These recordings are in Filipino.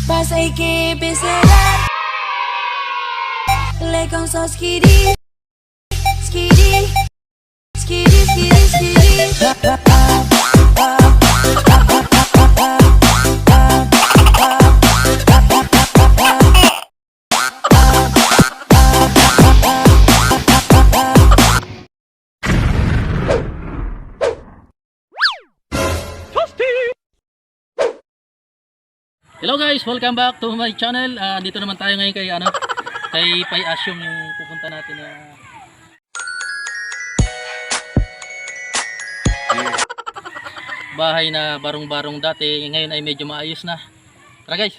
Pasay que besará le con so skiddy skiddy skiddy skiddy skiddy. Hello guys, welcome back to my channel. Dito naman tayo ngayon kay kay Pai Asyong yung pupunta natin na bahay na barong-barong dati. Ngayon ay medyo maayos na. Tara guys.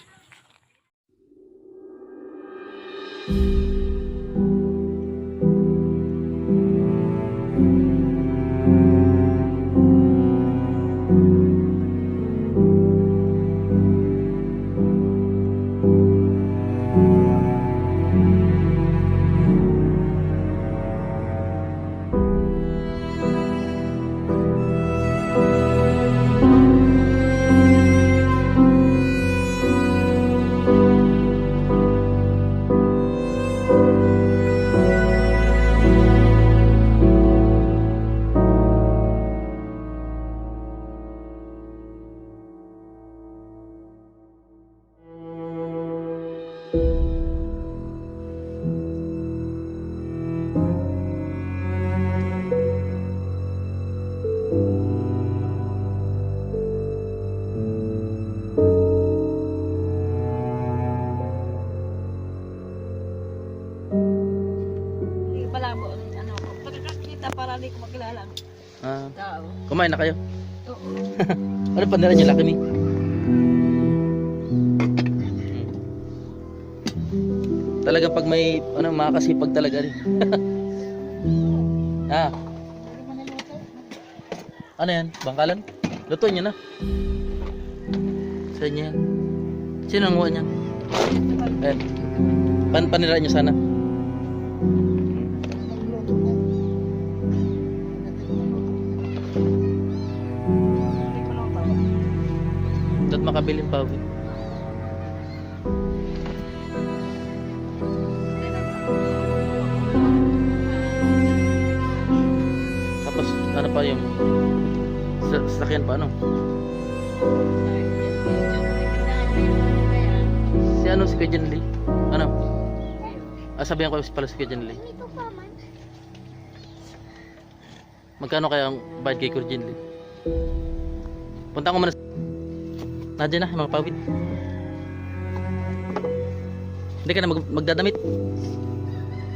Para di ko makilala. Tao. Kumain na kayo? Oo. Ano panira niyo laki ni? Talaga pag may makakasipag talaga rin. Ano yan? Bangkalan? Lutuin niyo na. Sa inyo yan. Sino ang nguha niyan? Panira niyo sana. Dapat makabiling pawid. Tapos ano pa yung sasakyan pa si Kuya Jen Lee? Sabihan ko pala si Kuya Jen Lee. Magkano kaya ang bayad kay Kuya Jen Lee? Punta ko muna. Nandiyan na mga pawid. Hindi ka na magdadamit.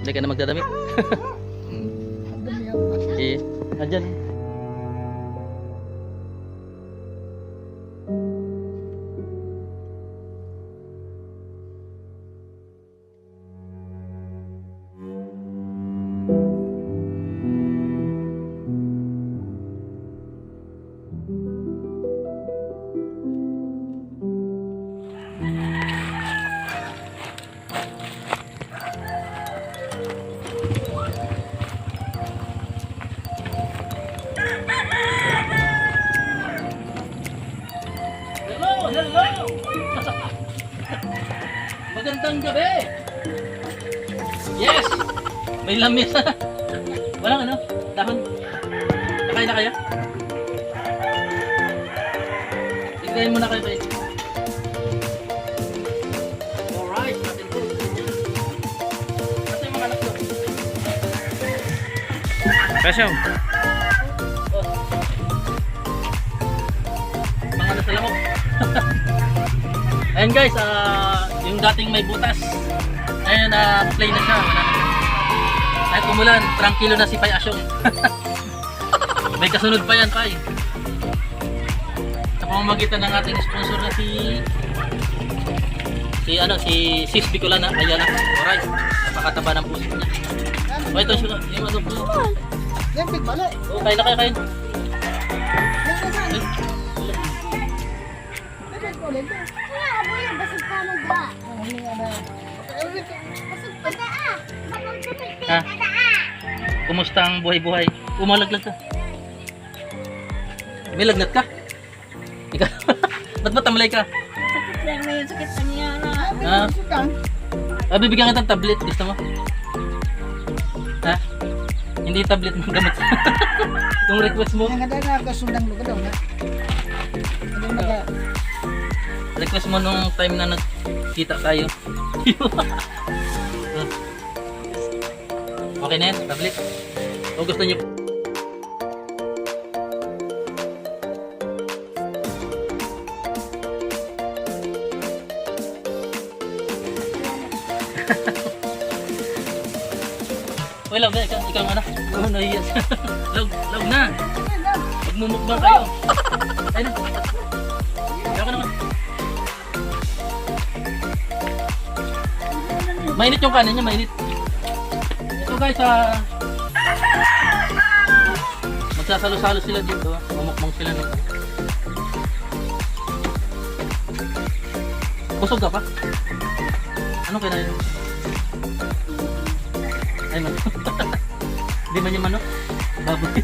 Hindi ka na magdadamit. Eh, nandiyan. Hello! Magandang gabi! Yes! May lamesa! Walang dahon. Nakain na kaya? Tignayin mo na kayo ba? Alright, natin po. Ito yung mga anak ko. Kasyaw! Mga nasa lamok. Ayan guys, yung dating may butas, ayun play na siya, wala na siya. Kahit umulan, tranquilo na si Pai Asyong. May kasunod pa yan, Pai. Sa pamamagitan ng ating sponsor na si Sis Bicolana Ayala. Alright, napakataba ng puso niya. O ito yung po. Yan, bigmala. O, kain na kayo. Ha? Kumusta ang buhay-buhay? Umalaglag ka. May lagnat ka? Ikaw, ba't matamlay ka? Sakit lang na yun, sakit lang yan. Ah, bibigyan kita ng tablet. Gusto mo? Ha? Hindi tablet ng gamot. Yung request mo. Yang ada na kasunang lugar daw na. Ano naga? Request mo nung time na nagkita tayo. Okay na yan, tablet. O gusto niyo? Uy, log na. Ikaw ang anak. Oh, nahiyas. Log na. Magmumukbang kayo. Ayun na. Ikaw ka naman. Mainit yung kanin niya, mainit. Ito guys, magsasalo-salo sila dito. Mamukbang sila nito. Busog ka pa? Ano kinain mo? Ay, man. Hindi man yung manok. Baboy.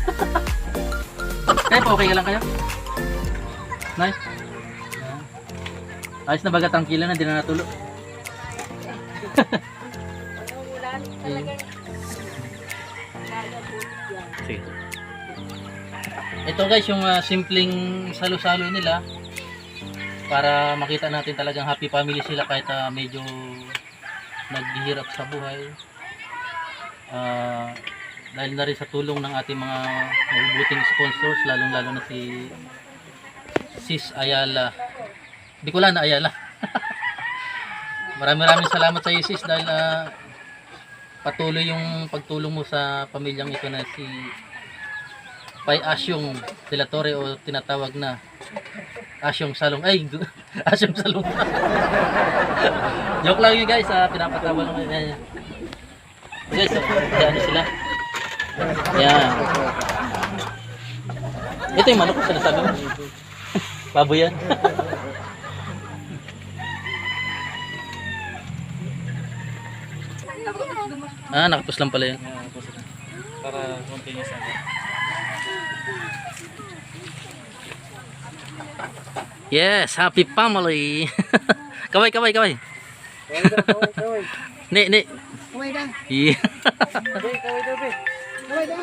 Kaya pa, okay ka lang kayo? Nay? Ayos na baga, tangkila na, di na natulo. Sige. Ito guys, yung simpleng salo-salo nila para makita natin talagang happy family sila kahit medyo naghihirap sa buhay. Dahil na rin sa tulong ng ating mga mabubuting sponsors, lalong-lalo na si Sis Ayala, Bicolana Ayala. Maraming salamat sa iyo, Sis, dahil patuloy yung pagtulong mo sa pamilyang ito na si Pai Asyong de la Torre, o tinatawag na Asyong Salong. Ay, Asyong Salong. Joke lang yun guys, pinapatawa lang yun. Guys, ano sila? Yan. Ito yung manok ko sinasabi mo. Baboy yan. Nakapos lang pala yun. Para continuous na. Yes, happy family. Kaway. Kaway. Ne. Kaway ka. Yeah. Kaway daw, be. Kaway ka.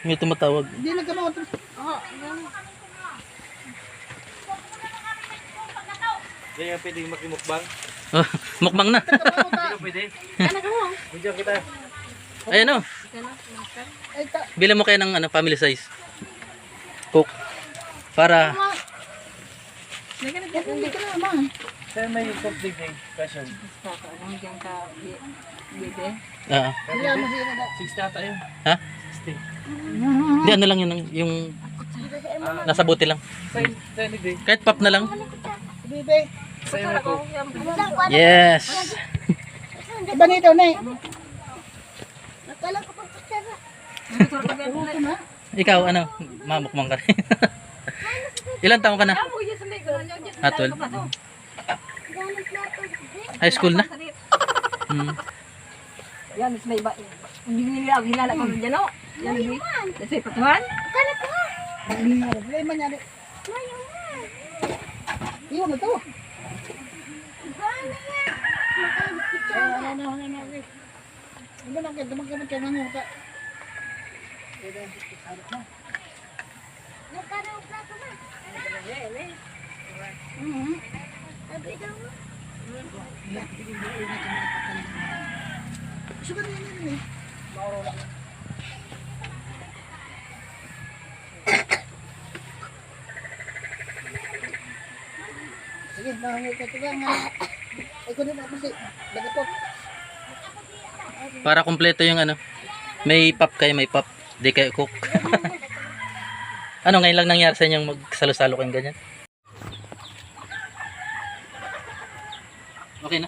May tumatawag. Hindi nagkamot. Hindi nga pwede makimukbang. Oh, mukbang na. Hindi ka pwede. Hindi kita. Ayan o. Ay, Bilang mo kayo ng family size. Cook. Para hindi ka naman. Saan may complete question? Hindi mo siya na. 6 tata yun. ha? 16. Hindi, ano lang yun, yung nasa buti lang. Saan hindi? Kahit pop na lang. Bibe. Saan mo ko? Yes. Iba nito na eh. Ikaw, mamukbang ka rin. Ilan taong ka na? 12. High school na? Yan, mas may iba. Hindi nila ako hinala ko dyan o. Yan, hindi. Kasi patuhan. Hindi nga rin. Wala man yan. Iyon na to. Ano lang kayo? Dumagkamot kayo ng muka. Sugar na yun eh. Mauro lang. Sige, mahangil ka ito lang. Ay, kunin ako si Lagatot. Para kumpleto yung may pop kayo, may pop. Di kayo cook. Ngayon lang nangyari sa inyong magsalo-salo kayong ganyan? Okay na,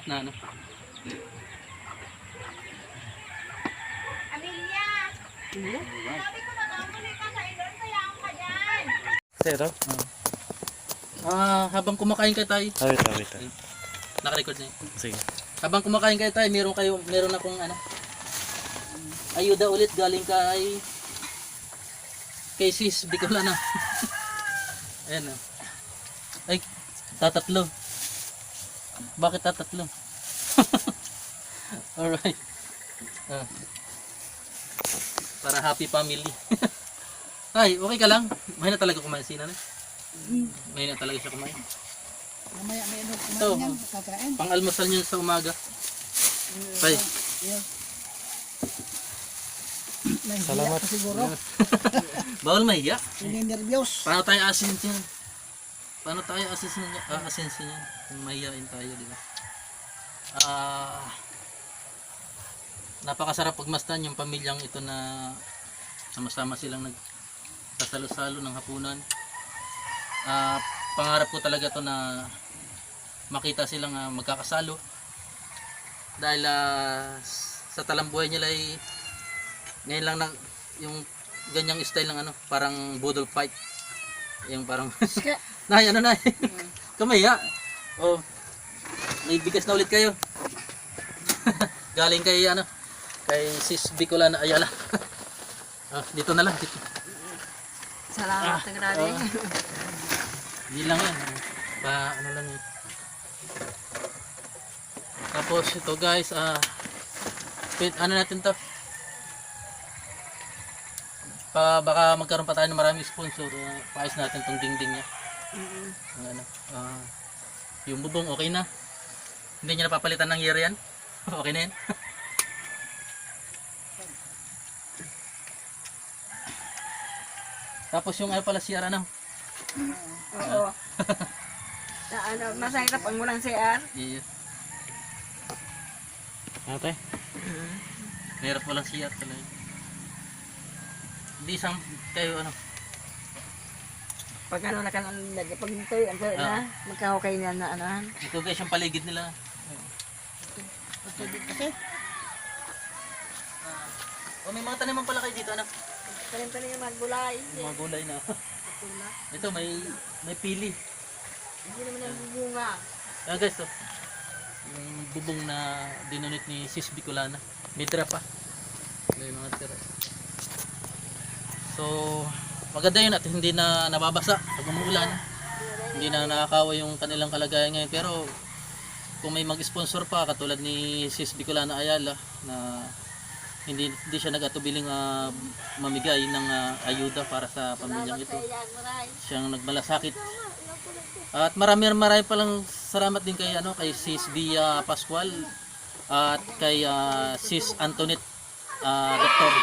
Sero? Habang kumakain ka tayo, Wait. naka-record na yun. Sige. Habang kumakain kayo tayo, meron akong ano, ayuda ulit galing kay Sis Bicolana. Ayan o. Ay, tatatlo. Bakit tatatlo? Alright. Para happy family. Ay, okay ka lang? Mahina talaga kumain si nanay. Mahina talaga siya kumain. Mamaya may ano Ito, kakain. pang-almusal niyo sa umaga. Tay. Salamat siguro. Bawal mahiya. Hindi nervyos. Paano tayo asinsin yan? Paano tayo asinsin yan? Kung mahiyain tayo, di ba? Napakasarap pagmasdan yung pamilyang ito na sama-sama silang nagkasalo-salo ng hapunan. Pangarap ko talaga to na makita silang magkakasalo dahil sa talambuhay nila ay ngayon lang yung ganyang style ng ano, parang budol fight, yung parang nay ano nay kamay ha, oh may bigas na ulit kayo. Galing kay ano, kay Sis Bicolana Ayala. Dito na lang dito. Salamat grabe. Hindi lang yan. Ano lang yun. Tapos ito guys, ano natin to? Baka magkaroon pa tayo ng maraming sponsor. Paayos natin tong dingding niya. Ano, yung bubong okay na. Hindi niya napapalitan ng year yan. Okay na yan. Tapos yung ano pala CR ano? Oo. Masahirap ang walang CR. Iya. Ate? Mahirap walang CR talaga. Hindi isang kayo ano. Pag ano na ka pag ito, na, magkahukay na na ano. Ito guys yung paligid nila. Kasi, May mga taniman pala kayo dito anak. tanim-tanim yung magbulay. Mga gulay na. Ito may pili. Hindi naman yung bunga. Guys, yung bubong na dinunit ni Sis Bicolana. May tira pa. May mga tira. So, maganda yun at hindi na nababasa pag umuulan. Hindi na nakakawa yung kanilang kalagayan ngayon. Pero, kung may mag-sponsor pa, katulad ni Sis Bicolana Ayala, na hindi siya nag-atubiling mamigay ng ayuda para sa pamilyang ito. Siyang nagmalasakit. At marami palang salamat din kay Sis Bia Pascual at kay Sis Antoinette Dr.